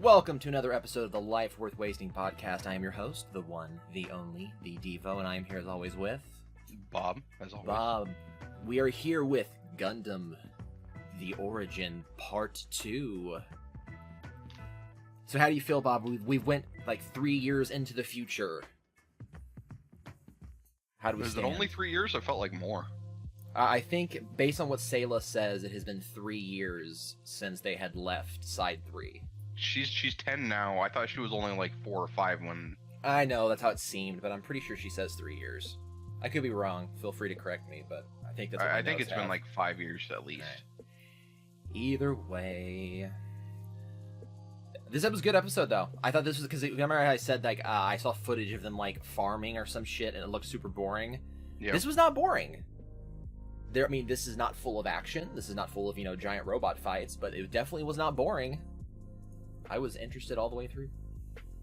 Welcome to another episode of the Life Worth Wasting podcast. I am your host, the one, the only, the Devo, and I am here as always with... Bob, as always. Bob. We are here with Gundam, The Origin, Part 2. So how do you feel, Bob? We went like 3 years into the future. How do we stand? Is it only 3 years? I felt like more. I think, based on what Sayla says, it has been 3 years since they had left Side 3. She's 10 now. I thought she was only like 4 or 5 when... I know, that's how it seemed, but I'm pretty sure she says 3 years. I could be wrong. Feel free to correct me, but I think that's what I think it's been like 5 years at least. Right. Either way... This was a good episode, though. I thought this was... Because remember I said, like, I saw footage of them, like, farming or some shit, and it looked super boring? Yep. This was not boring. I mean, this is not full of action. This is not full of, giant robot fights, but it definitely was not boring. I was interested all the way through.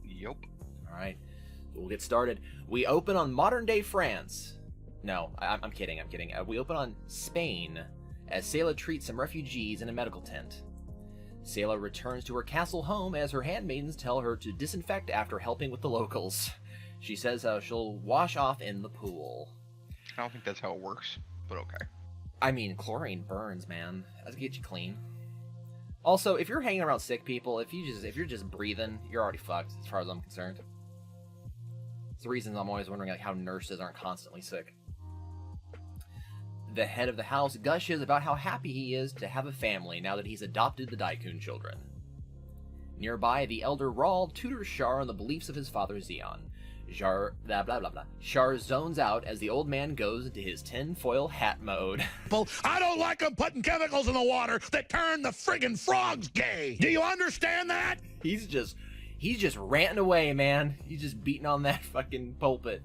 Yep. Alright, we'll get started. We open on modern-day France. No, I'm kidding. We open on Spain, as Sayla treats some refugees in a medical tent. Sayla returns to her castle home as her handmaidens tell her to disinfect after helping with the locals. She says she'll wash off in the pool. I don't think that's how it works, but okay. I mean, chlorine burns, man. That'll get you clean. Also, if you're hanging around sick people, if you're just breathing, you're already fucked, as far as I'm concerned. It's the reason I'm always wondering, like, how nurses aren't constantly sick. The head of the house gushes about how happy he is to have a family now that he's adopted the Daikun children. Nearby, the elder Rawl tutors Char on the beliefs of his father Zeon. Char zones out as the old man goes into his tinfoil hat mode. I don't like them putting chemicals in the water that turn the friggin' frogs gay. Do you understand that? He's just ranting away, man. He's just beating on that fucking pulpit.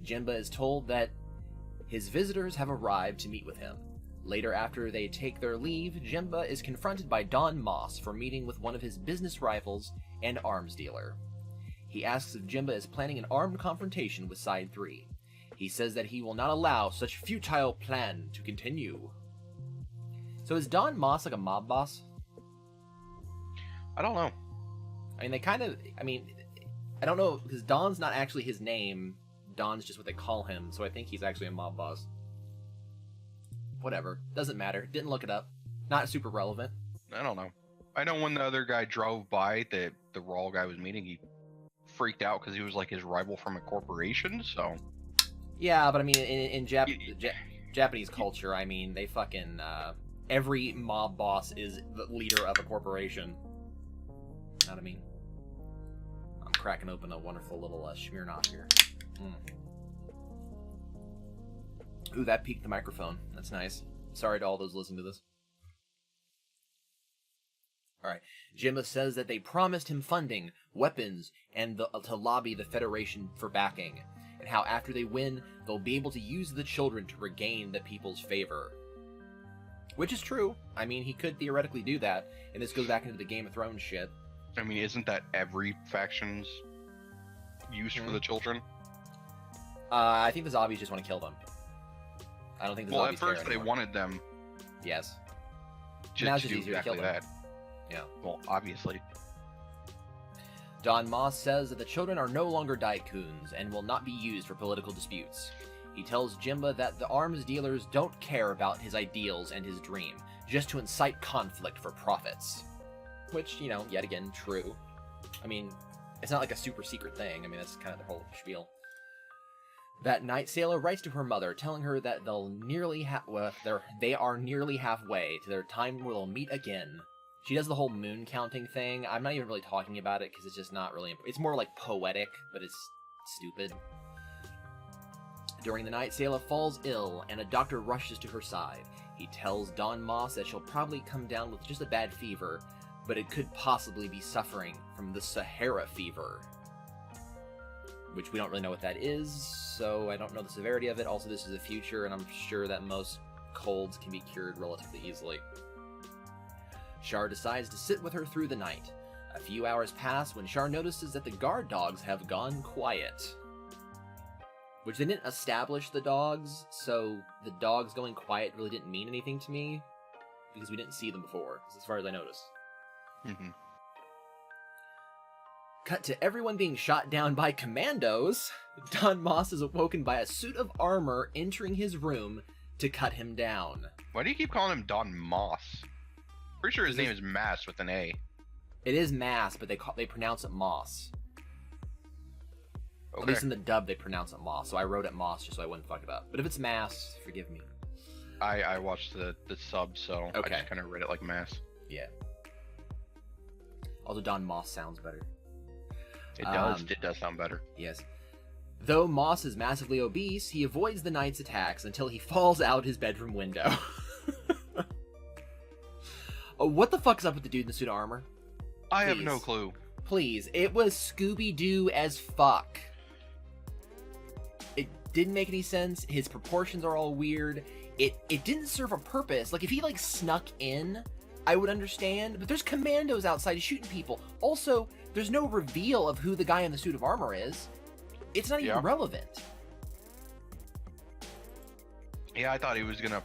Jinba is told that his visitors have arrived to meet with him. Later, after they take their leave, Jinba is confronted by Don Moss for meeting with one of his business rivals and arms dealer. He asks if Jinba is planning an armed confrontation with Side 3. He says that he will not allow such futile plan to continue. So is Don Moss like a mob boss? I don't know. I mean, I don't know, because Don's not actually his name. Don's just what they call him, so I think he's actually a mob boss. Whatever. Doesn't matter. Didn't look it up. Not super relevant. I don't know. I know when the other guy drove by, the Raw guy was meeting, he freaked out because he was like his rival from a corporation, so... Yeah, but I mean, in Japanese culture, I mean, they fucking, every mob boss is the leader of a corporation. Know what I mean? I'm cracking open a wonderful little Smirnoff here. Ooh, that peaked the microphone. That's nice. Sorry to all those listening to this. Alright, Jinba says that they promised him funding, weapons, and to lobby the Federation for backing, and how after they win, they'll be able to use the children to regain the people's favor. Which is true. I mean, he could theoretically do that, and this goes back into the Game of Thrones shit. I mean, isn't that every faction's use for the children? I think the zombies just want to kill them. I don't think the zombies care anymore. Well, at first they wanted them. Yes. Now it's just easier to kill them. That. Yeah. Well, obviously. Don Moss says that the children are no longer Daikuns and will not be used for political disputes. He tells Jinba that the arms dealers don't care about his ideals and his dream, just to incite conflict for profits. Which, yet again, true. I mean, it's not like a super secret thing. I mean, that's kind of the whole spiel. That night, Sayla writes to her mother, telling her that they are nearly halfway to their time where they'll meet again. She does the whole moon counting thing. I'm not even really talking about it because it's just not really... It's more like poetic, but it's stupid. During the night, Sayla falls ill, and a doctor rushes to her side. He tells Don Moss that she'll probably come down with just a bad fever, but it could possibly be suffering from the Sahara fever. Which we don't really know what that is, so I don't know the severity of it. Also, this is the future, and I'm sure that most colds can be cured relatively easily. Char decides to sit with her through the night. A few hours pass when Char notices that the guard dogs have gone quiet. Which they didn't establish the dogs, so the dogs going quiet really didn't mean anything to me, because we didn't see them before, as far as I noticed. Mhm. Cut to everyone being shot down by commandos. Don Moss is awoken by a suit of armor entering his room to cut him down. Why do you keep calling him Don Moss? Pretty sure his Because name is Mass with an A. It is Mass, but they pronounce it Moss. Okay. At least in the dub, they pronounce it Moss, so I wrote it Moss just so I wouldn't fuck it up. But if it's Mass, forgive me. I watched the sub, so Okay. I just kind of read it like Mass. Yeah. Although Don Moss sounds better. It does. It does sound better. Yes. Though Moss is massively obese, he avoids the Knight's attacks until he falls out his bedroom window. Oh, what the fuck's up with the dude in the suit of armor? I have no Please. clue. Please, it was Scooby-Doo as fuck. It didn't make any sense. His proportions are all weird. It didn't serve a purpose. Like, if he, like, snuck in, I would understand. But there's commandos outside shooting people. Also, there's no reveal of who the guy in the suit of armor is. It's not even relevant. Yeah, I thought he was gonna,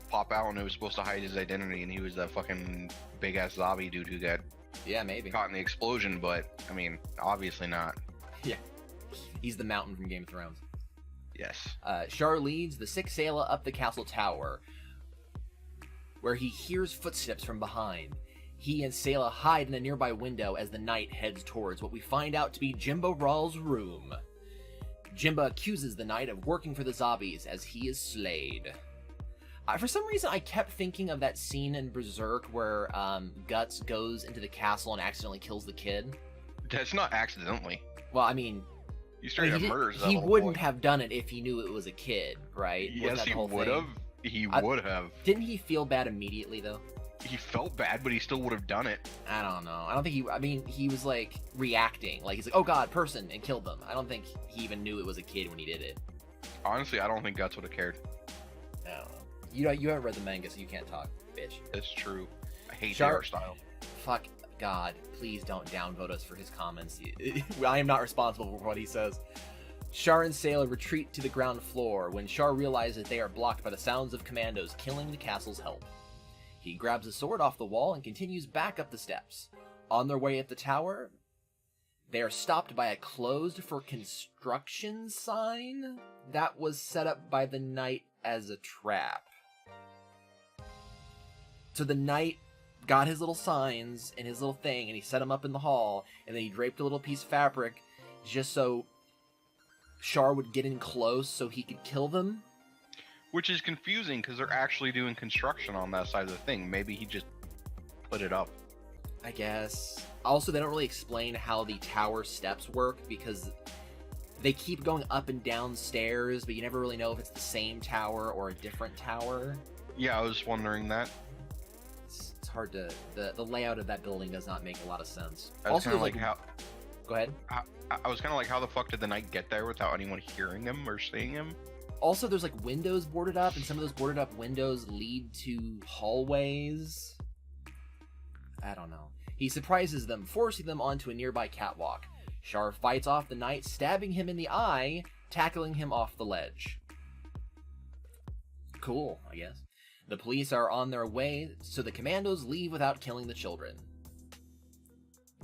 pop out and it was supposed to hide his identity, and he was that fucking big-ass zombie dude who got Yeah, maybe. caught in the explosion, but, I mean, obviously not. Yeah. He's the mountain from Game of Thrones. Yes. Char leads the sick sailor up the castle tower, where he hears footsteps from behind. He and Sayla hide in a nearby window as the knight heads towards what we find out to be Jimbo Rawl's room. Jimba accuses the knight of working for the zombies as he is slayed. For some reason, I kept thinking of that scene in Berserk where Guts goes into the castle and accidentally kills the kid. That's not accidentally. Well, I mean... He straight up murders that He little wouldn't boy. have done it if he knew it was a kid, right? Wasn't Yes, that the he whole would thing? have. He would have. Didn't he feel bad immediately, though? He felt bad, but he still would have done it. I don't know. I don't think he... I mean, he was, like, reacting. Like, he's like, oh god, person, and killed them. I don't think he even knew it was a kid when he did it. Honestly, I don't think Guts would have cared. I don't know. You haven't read the manga, so you can't talk, bitch. That's true. I hate the Sharp. art style. Fuck God. Please don't downvote us for his comments. I am not responsible for what he says. Char and Sayla retreat to the ground floor when Char realizes they are blocked by the sounds of commandos killing the castle's help. He grabs a sword off the wall and continues back up the steps. On their way up the tower, they are stopped by a closed for construction sign that was set up by the knight as a trap. So the knight got his little signs and his little thing, and he set them up in the hall, and then he draped a little piece of fabric just so Char would get in close so he could kill them. Which is confusing because they're actually doing construction on that side of the thing. Maybe he just put it up. I guess. Also, they don't really explain how the tower steps work because they keep going up and down stairs, but you never really know if it's the same tower or a different tower. Yeah, I was wondering that. It's hard to... The layout of that building does not make a lot of sense. I was Also, kind of there's, like how. Go ahead. I was kind of like, how the fuck did the knight get there without anyone hearing him or seeing him? Also, there's like windows boarded up, and some of those boarded up windows lead to hallways. I don't know. He surprises them, forcing them onto a nearby catwalk. Char fights off the knight, stabbing him in the eye, tackling him off the ledge. Cool, I guess. The police are on their way, so the commandos leave without killing the children.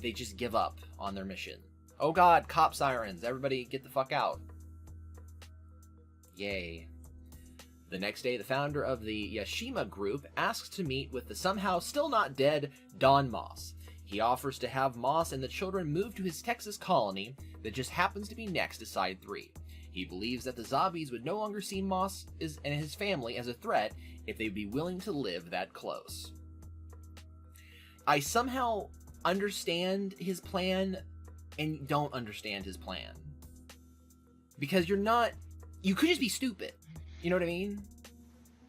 They just give up on their mission. Oh god, cop sirens! Everybody get the fuck out. Yay. The next day, the founder of the Yashima group asks to meet with the somehow still not dead Don Moss. He offers to have Moss and the children move to his Texas colony that just happens to be next to Side 3. He believes that the zombies would no longer see Moss and his family as a threat if they'd be willing to live that close. I somehow understand his plan and don't understand his plan. Because you could just be stupid. You know what I mean?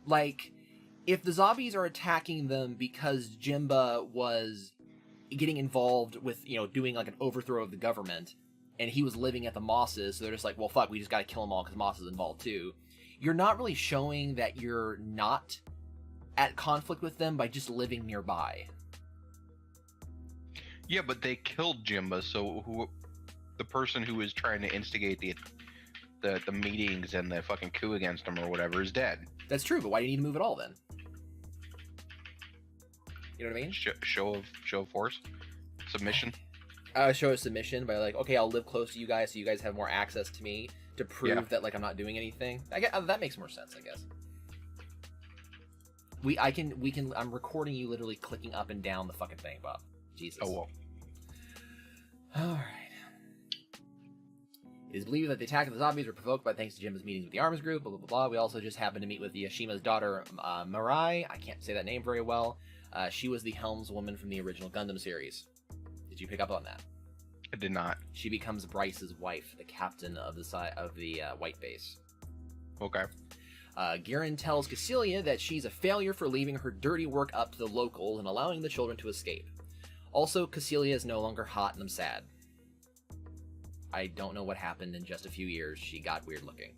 Like, if the zombies are attacking them because Jimba was getting involved with, doing like an overthrow of the government, and he was living at the Mosses, so they're just like, well, fuck, we just gotta kill them all because Moss is involved too. You're not really showing that you're not at conflict with them by just living nearby. Yeah, but they killed Jimba, so the person who was trying to instigate the meetings and the fucking coup against him or whatever is dead. That's true, but why do you need to move at all then? You know what I mean? Show of force, submission. Show a submission by like, okay, I'll live close to you guys so you guys have more access to me to prove that like I'm not doing anything. That makes more sense, I guess. I'm recording you literally clicking up and down the fucking thing, Bob. Jesus. Oh well. All right. It is believed that the attack of the zombies were provoked by thanks to Jim's meetings with the arms group, blah, blah, blah, blah. We also just happened to meet with Yashima's daughter, Mirai. I can't say that name very well. She was the helmswoman from the original Gundam series. Did you pick up on that? I did not. She becomes Bryce's wife, the captain of the White Base. Okay. Garen tells Cassilia that she's a failure for leaving her dirty work up to the locals and allowing the children to escape. Also, Cassilia is no longer hot and I'm sad. I don't know what happened in just a few years. She got weird looking.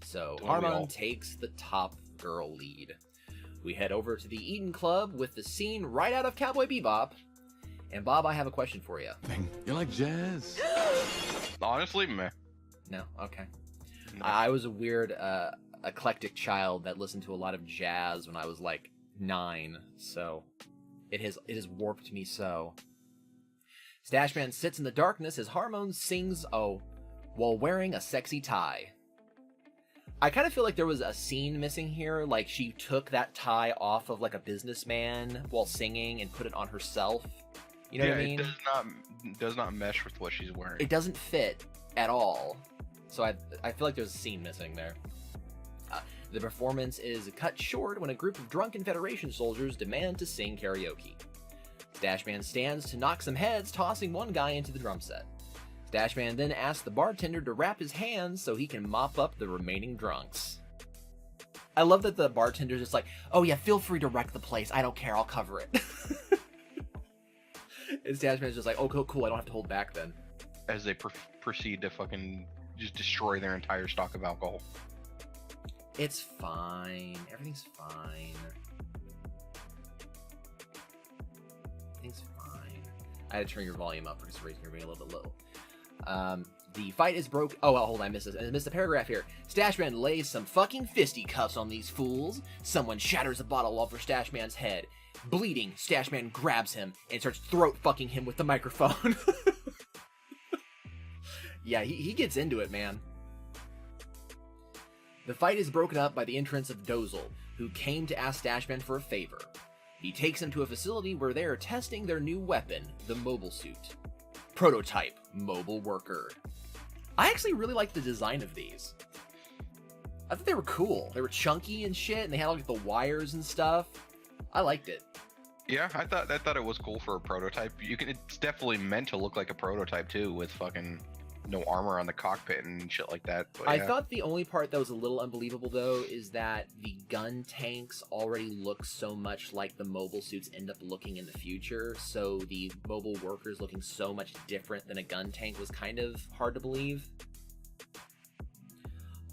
So, Harmon takes the top girl lead. We head over to the Eden Club with the scene right out of Cowboy Bebop. And Bob, I have a question for you. You like jazz? Honestly, meh. No? Okay. No. I was a weird, eclectic child that listened to a lot of jazz when I was like 9, so it has warped me so. Stashman sits in the darkness as Harmon sings while wearing a sexy tie. I kind of feel like there was a scene missing here, like she took that tie off of like a businessman while singing and put it on herself. You know what I mean? It does not mesh with what she's wearing. It doesn't fit at all. So I feel like there's a scene missing there. The performance is cut short when a group of drunken Federation soldiers demand to sing karaoke. Stashman stands to knock some heads, tossing one guy into the drum set. Stashman then asks the bartender to wrap his hands so he can mop up the remaining drunks. I love that the bartender's just like, oh yeah, feel free to wreck the place. I don't care, I'll cover it. And Stashman's just like, oh cool, I don't have to hold back then. As they proceed to fucking just destroy their entire stock of alcohol. It's fine. Everything's fine. Everything's fine. I had to turn your volume up for some reason. You're being a little bit low. The fight is broke. Oh, well, hold on. I missed a paragraph here. Stashman lays some fucking fisticuffs on these fools. Someone shatters a bottle over Stashman's head. Bleeding, Stashman grabs him and starts throat fucking him with the microphone. Yeah, he gets into it, man. The fight is broken up by the entrance of Dozel, who came to ask Stashman for a favor. He takes him to a facility where they are testing their new weapon, the mobile suit. Prototype mobile worker. I actually really liked the design of these. I thought they were cool. They were chunky and shit, and they had like the wires and stuff. I liked it. Yeah, I thought it was cool for a prototype. It's definitely meant to look like a prototype too, with fucking no armor on the cockpit and shit like that. But I thought the only part that was a little unbelievable though is that the gun tanks already look so much like the mobile suits end up looking in the future, so the mobile workers looking so much different than a gun tank was kind of hard to believe.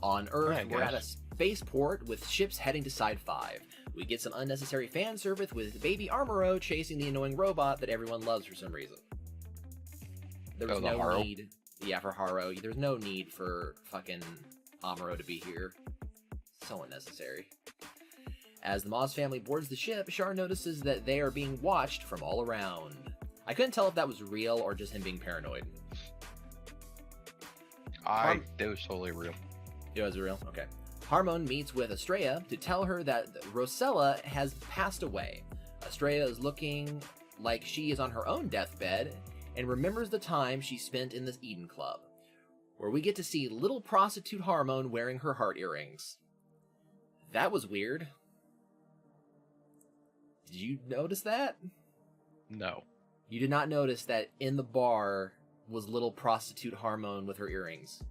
On Earth, we're at a spaceport with ships heading to Side 5. We get some unnecessary fan service with Baby Armoro chasing the annoying robot that everyone loves for some reason. There was no need. Yeah, for Haro. There's no need for fucking Amuro to be here. So unnecessary. As the Moz family boards the ship, Char notices that they are being watched from all around. I couldn't tell if that was real or just him being paranoid. It was totally real. It was real? Okay. Harmon meets with Estrella to tell her that Rosella has passed away. Estrella is looking like she is on her own deathbed and remembers the time she spent in the Eden Club, where we get to see little prostitute Harmon wearing her heart earrings. That was weird. Did you notice that? No. You did not notice that in the bar was little prostitute Harmon with her earrings.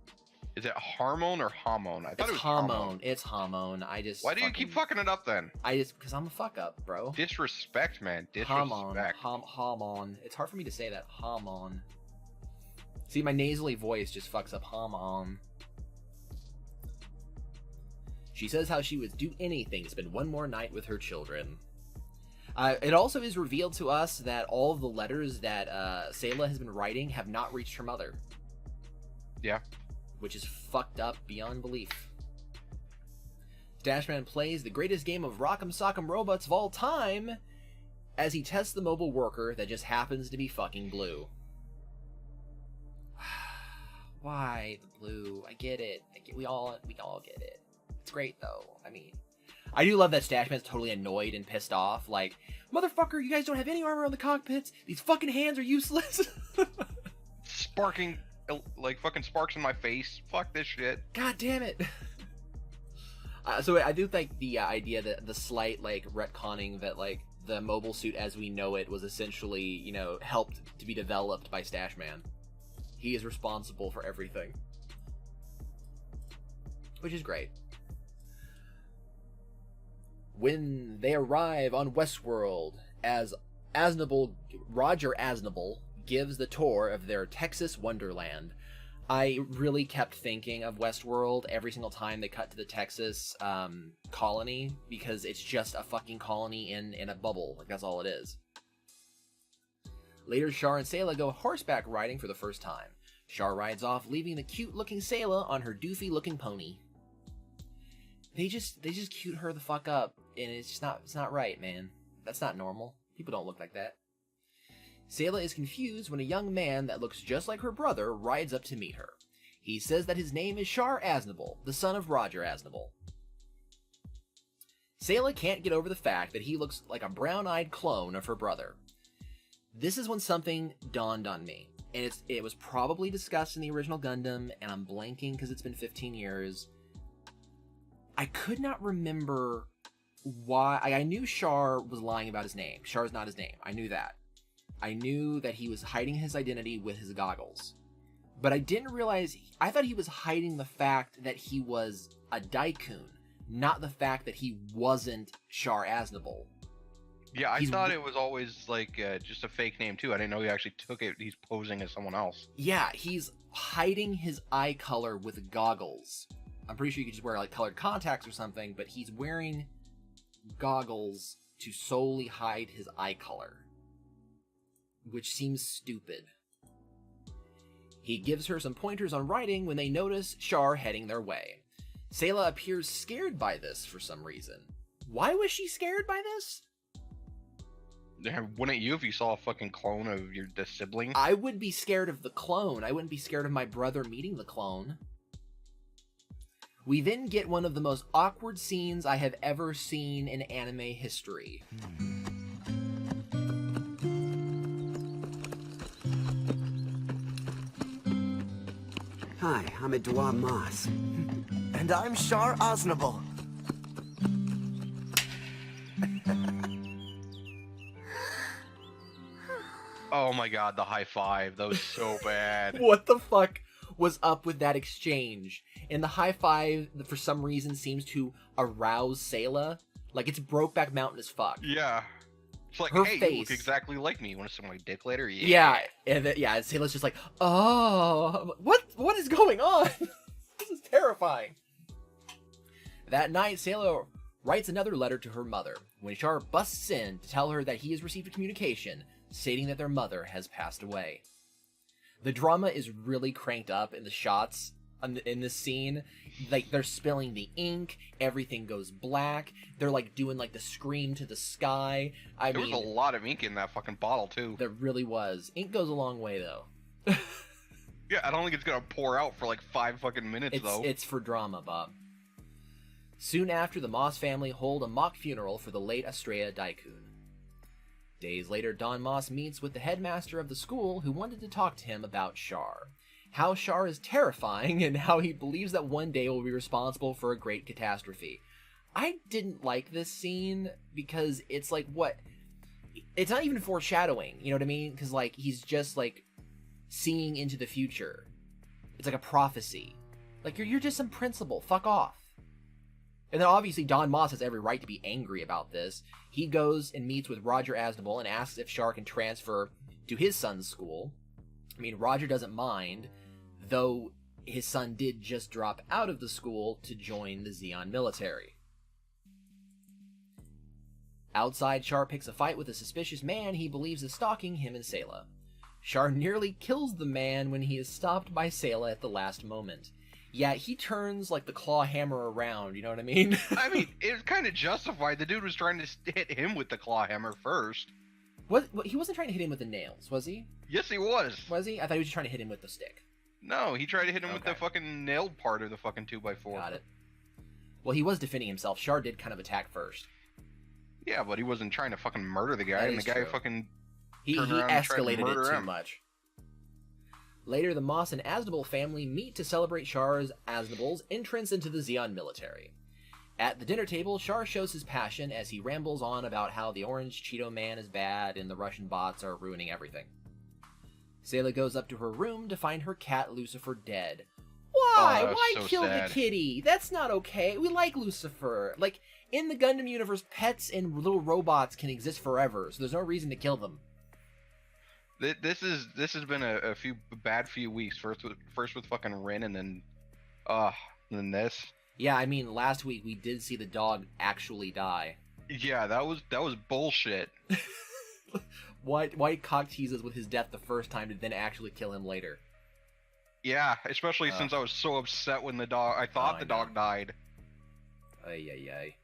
Is it Harmon or Hamon? I thought it was Hamon. It's Hamon. Why do you keep fucking it up then? Because I'm a fuck up, bro. Disrespect, man. Disrespect. Hamon. It's hard for me to say that. Hamon. See, my nasally voice just fucks up Hamon. She says how she would do anything to spend one more night with her children. It also is revealed to us that all of the letters that Sayla has been writing have not reached her mother. Yeah. Which is fucked up beyond belief. Stashman plays the greatest game of Rock'em Sock'em Robots of all time as he tests the mobile worker that just happens to be fucking blue. Why the blue? I get it. We all get it. It's great though. I mean, I do love that Stashman's totally annoyed and pissed off. Like, motherfucker, you guys don't have any armor on the cockpits. These fucking hands are useless. Sparking, like fucking sparks in my face. Fuck this shit. God damn it. So I do think the idea that the slight like retconning that like the mobile suit as we know it was essentially, you know, helped to be developed by Stashman. He is responsible for everything, which is great. When they arrive on Westworld, as Roger Aznable gives the tour of their Texas Wonderland, I really kept thinking of Westworld every single time they cut to the Texas colony, because it's just a fucking colony in a bubble. Like, that's all it is. Later, Char and Sayla go horseback riding for the first time. Char rides off, leaving the cute-looking Sayla on her doofy-looking pony. They just cute her the fuck up, and it's not right, man. That's not normal. People don't look like that. Sayla is confused when a young man that looks just like her brother rides up to meet her. He says that his name is Char Aznable, the son of Roger Aznable. Sayla can't get over the fact that he looks like a brown-eyed clone of her brother. This is when something dawned on me, and it was probably discussed in the original Gundam, and I'm blanking because it's been 15 years. I could not remember why. I knew Char was lying about his name. Char's not his name. I knew that. I knew that he was hiding his identity with his goggles. But I didn't realize, I thought he was hiding the fact that he was a Daikun, not the fact that he wasn't Char Aznable. Yeah, I thought it was always like just a fake name too. I didn't know he actually took it. He's posing as someone else. Yeah, he's hiding his eye color with goggles. I'm pretty sure you could just wear like colored contacts or something, but he's wearing goggles to solely hide his eye color, which seems stupid. He gives her some pointers on writing when they notice Char heading their way. Sayla appears scared by this for some reason. Why was she scared by this? Wouldn't you if you saw a fucking clone of the sibling? I would be scared of the clone. I wouldn't be scared of my brother meeting the clone. We then get one of the most awkward scenes I have ever seen in anime history. Hi, I'm Edouard Moss. And I'm Char Aznable. Oh my god, the high five. That was so bad. What the fuck was up with that exchange? And the high five, for some reason, seems to arouse Sayla. Like, it's Brokeback Mountain as fuck. Yeah. It's like, her hey, face. you look exactly like me. You want to suck my dick later? Yeah, and Sayla's just like, oh, what is going on? This is terrifying. That night, Sayla writes another letter to her mother when Char busts in to tell her that he has received a communication stating that their mother has passed away. The drama is really cranked up in the shots in this scene. Like, they're spilling the ink, everything goes black, they're like doing like the scream to the sky. There was a lot of ink in that fucking bottle too. There really was. Ink goes a long way though. Yeah, I don't think it's gonna pour out for like 5 fucking minutes though. It's for drama, Bob. Soon after, the Moss family hold a mock funeral for the late Estrella Daikun. Days later, Don Moss meets with the headmaster of the school who wanted to talk to him about Char. How Char is terrifying and how he believes that one day will be responsible for a great catastrophe. I didn't like this scene because it's like, what? It's not even foreshadowing, you know what I mean? Because like, he's just like seeing into the future. It's like a prophecy. Like, you're just some principal. Fuck off. And then obviously Don Moss has every right to be angry about this. He goes and meets with Roger Aznable and asks if Char can transfer to his son's school. I mean, Roger doesn't mind, though his son did just drop out of the school to join the Zeon military. Outside, Char picks a fight with a suspicious man he believes is stalking him and Sayla. Char nearly kills the man when he is stopped by Sayla at the last moment. Yeah, he turns like the claw hammer around. You know what I mean? I mean, it's kind of justified. The dude was trying to hit him with the claw hammer first. What? He wasn't trying to hit him with the nails, was he? Yes, he was. Was he? I thought he was just trying to hit him with the stick. No, he tried to hit him with Okay. the fucking nailed part of the fucking 2x4. Got it. Well, he was defending himself. Char did kind of attack first. Yeah, but he wasn't trying to fucking murder the guy, That and the is guy true. fucking He turned around and tried to escalated it murder too him. much. Later, the Moss and Aznable family meet to celebrate Char's Aznable's entrance into the Zeon military. At the dinner table, Char shows his passion as he rambles on about how the Orange Cheeto Man is bad and the Russian bots are ruining everything. Sayla goes up to her room to find her cat Lucifer dead. Why? Oh, that was Why so kill sad. the kitty? That's not okay. We like Lucifer. Like, in the Gundam universe, pets and little robots can exist forever, so there's no reason to kill them. This has been a few weeks. First with fucking Rin, and then this. Yeah, I mean, last week we did see the dog actually die. Yeah, that was bullshit. Why cock teases with his death the first time to then actually kill him later? Yeah, especially since I was so upset when I thought I the dog died. Ay, ay, ay.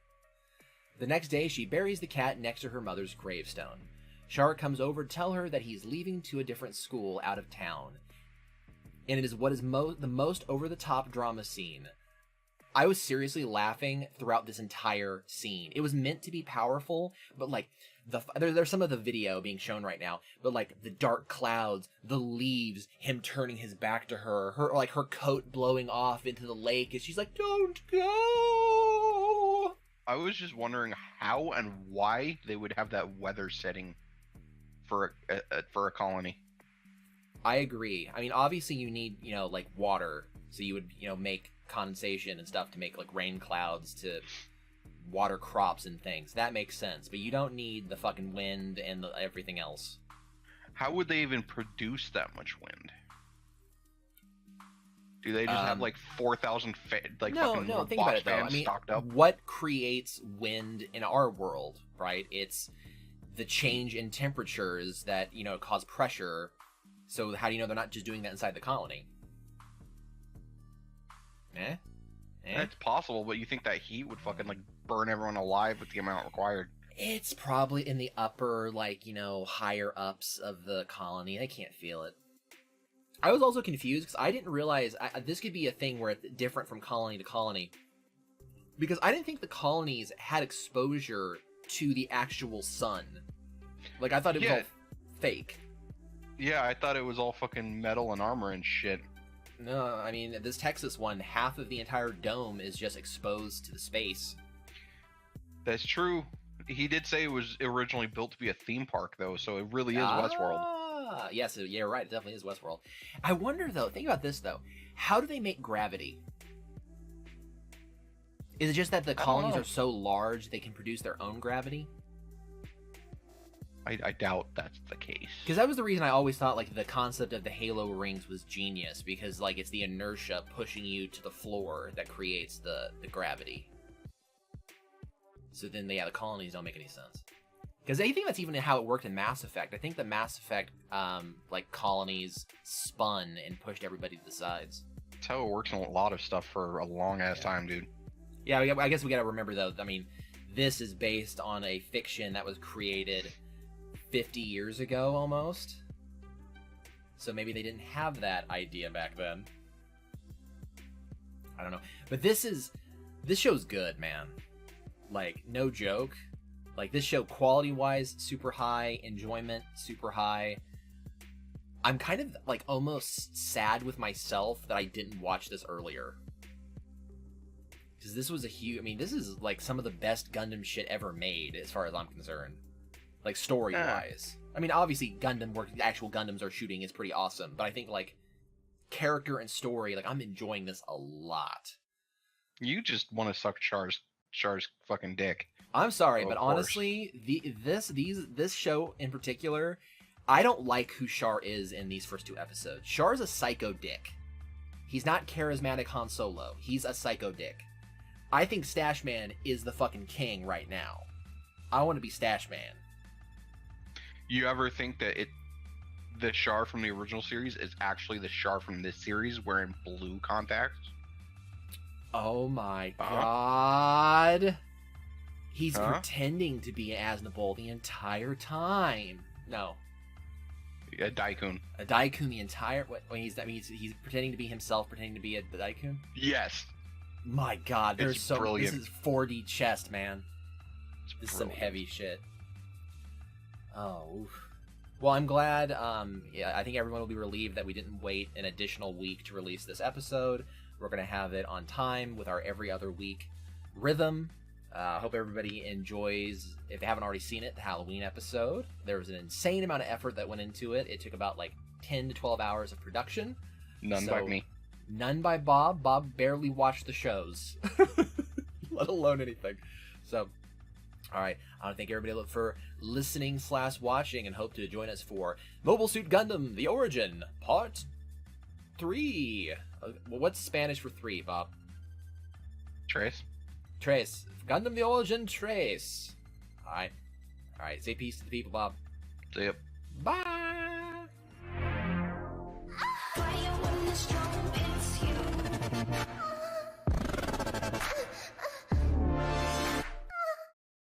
The next day, she buries the cat next to her mother's gravestone. Char comes over to tell her that he's leaving to a different school out of town. And it is what is the most over-the-top drama scene. I was seriously laughing throughout this entire scene. It was meant to be powerful, but like, there's some of the video being shown right now, but like the dark clouds, the leaves, him turning his back to her coat blowing off into the lake, and she's like, "Don't go!" I was just wondering how and why they would have that weather setting for a colony. I agree. I mean, obviously you need, like water, so you would, make condensation and stuff to make like rain clouds to water crops and things. That makes sense, but you don't need the fucking wind and everything else. How would they even produce that much wind? Do they just have like 4,000 No, think about it though. I mean, stocked up? what creates wind in our world, right? It's the change in temperatures that, cause pressure. So how do you know they're not just doing that inside the colony? It's possible, but you think that heat would fucking like burn everyone alive with the amount required? It's probably in the upper, higher ups of the colony. They can't feel it. I was also confused because I didn't realize this could be a thing where it's different from colony to colony. Because I didn't think the colonies had exposure to the actual sun. Like, I thought it was all fake. Yeah, I thought it was all fucking metal and armor and shit. No, I mean, this Texas one, half of the entire dome is just exposed to the space. That's true. He did say it was originally built to be a theme park, though, so it really is Westworld. Yes, yeah, right. It definitely is Westworld. I wonder, though, think about this, though. How do they make gravity? Is it just that the colonies are so large they can produce their own gravity? I doubt that's the case. Because that was the reason I always thought, the concept of the halo rings was genius. Because, it's the inertia pushing you to the floor that creates the gravity. So then, the colonies don't make any sense. Because I think that's even how it worked in Mass Effect. I think the Mass Effect, colonies spun and pushed everybody to the sides. That's how it works in a lot of stuff for a long-ass time, dude. Yeah, I guess we gotta remember, though, I mean, this is based on a fiction that was created 50 years ago, almost. So maybe they didn't have that idea back then. I don't know. But this show's good, man. No joke. This show, quality-wise, super high. Enjoyment, super high. I'm kind of, almost sad with myself that I didn't watch this earlier. Because this was a huge... I mean, this is, some of the best Gundam shit ever made, as far as I'm concerned. Story-wise. I mean, obviously, actual Gundams are shooting is pretty awesome. But I think, character and story, I'm enjoying this a lot. You just want to suck Char's fucking dick. I'm sorry, Oh, but of course. honestly, this show in particular, I don't like who Char is in these first two episodes. Char's a psycho dick. He's not charismatic Han Solo. He's a psycho dick. I think Stash Man is the fucking king right now. I want to be Stash Man. You ever think that the Char from the original series is actually the Char from this series wearing blue contacts? Oh my Huh? god. He's Huh? pretending to be Aznable the entire time. No. A Daikun. A Daikun the entire... When he's pretending to be himself, pretending to be a Daikun? Yes. My god, there's It's so... brilliant. This is 4D chess, man. It's This is some brilliant. heavy shit. Oh, oof. Well, I'm glad. Yeah, I think everyone will be relieved that we didn't wait an additional week to release this episode. We're going to have it on time with our every other week rhythm. I hope everybody enjoys, if they haven't already seen it, the Halloween episode. There was an insane amount of effort that went into it. It took about like 10 to 12 hours of production. None by me. None by Bob. Bob barely watched the shows, let alone anything. So, all right. I want to thank everybody for listening / watching, and hope to join us for Mobile Suit Gundam: The Origin Part 3. What's Spanish for 3, Bob? Trace. Trace. Gundam: The Origin Trace. All right. Say peace to the people, Bob. See ya.